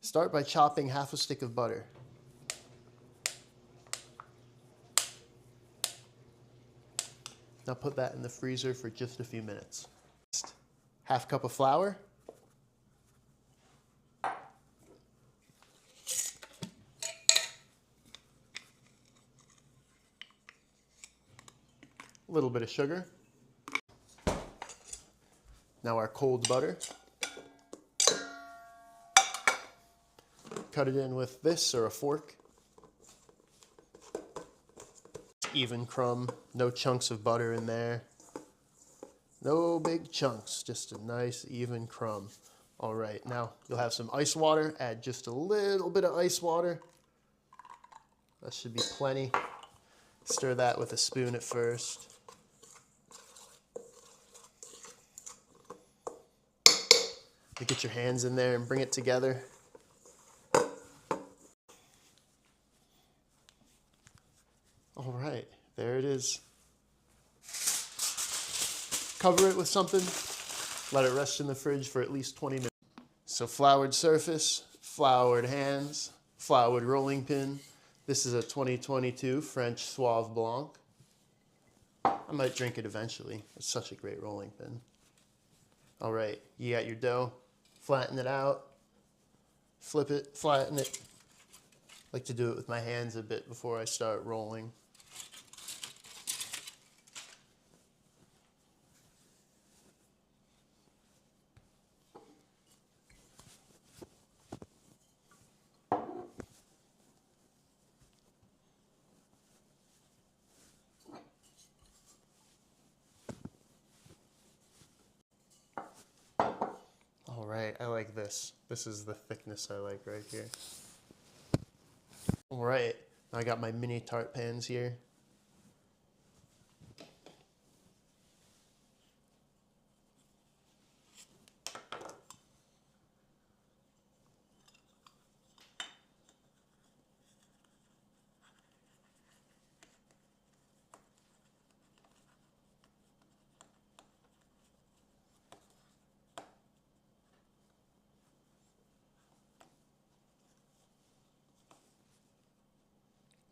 Start by chopping half a stick of butter. Now put that in the freezer for just a few minutes. Half cup of flour. A little bit of sugar. Now our cold butter. Cut it in with this or a fork. Even crumb, no chunks of butter in there. No big chunks, just a nice even crumb. All right, now you'll have some ice water. Add just a little bit of ice water. That should be plenty. Stir that with a spoon at first. You get your hands in there and bring it together. All right, there it is. Cover it with something. Let it rest in the fridge for at least 20 minutes. So floured surface, floured hands, floured rolling pin. This is a 2022 French Sauve Blanc. I might drink it eventually. It's such a great rolling pin. All right, you got your dough. Flatten it out. Flip it, flatten it. I like to do it with my hands a bit before I start rolling. All right, I like this. This is the thickness I like right here. All right, I got my mini tart pans here.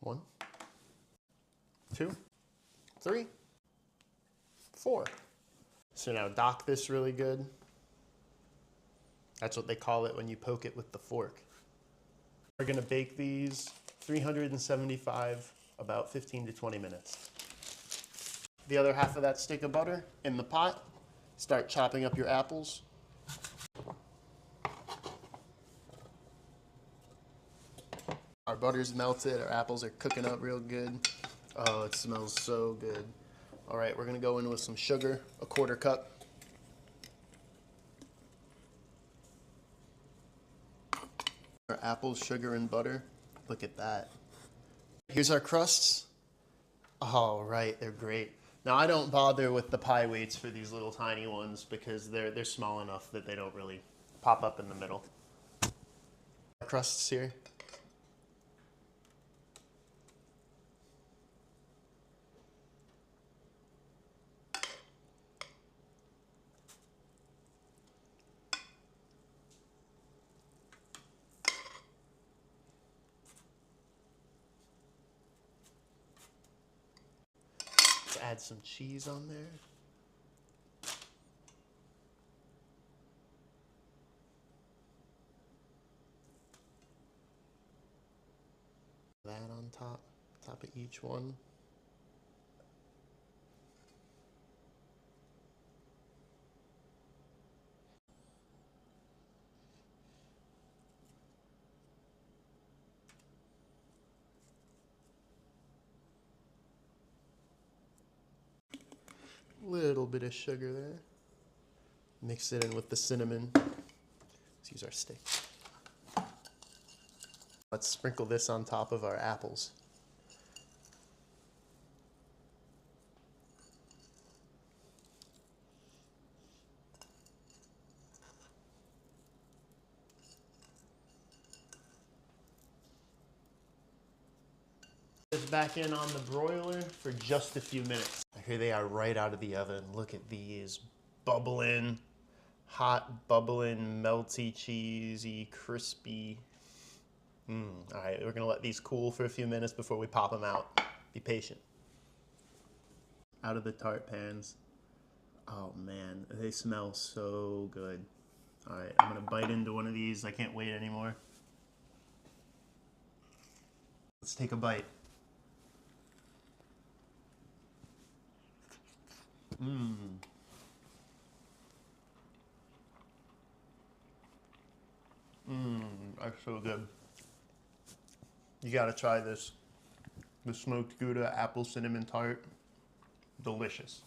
One, two, three, four. So now dock this really good. That's what they call it when you poke it with the fork. We're gonna bake these 375, about 15 to 20 minutes. The other half of that stick of butter in the pot. Start chopping up your apples. Our butter's melted, our apples are cooking up real good. Oh, it smells so good. All right, we're gonna go in with some sugar, a 1/4 cup. Our apples, sugar, and butter. Look at that. Here's our crusts. All right, they're great. Now I don't bother with the pie weights for these little tiny ones because they're small enough that they don't really pop up in the middle. Our crusts here. Add some cheese on there. That on top of each one. Little bit of sugar there. Mix it in with the cinnamon. Let's use our stick. Let's sprinkle this on top of our apples. This back in on the broiler for just a few minutes. Here they are right out of the oven. Look at these, bubbling. Hot, bubbling, melty, cheesy, crispy. All right, we're gonna let these cool for a few minutes before we pop them out. Be patient. Out of the tart pans. Oh man, they smell so good. All right, I'm gonna bite into one of these. I can't wait anymore. Let's take a bite. That's so good. You gotta try this. The smoked Gouda apple cinnamon tart. Delicious.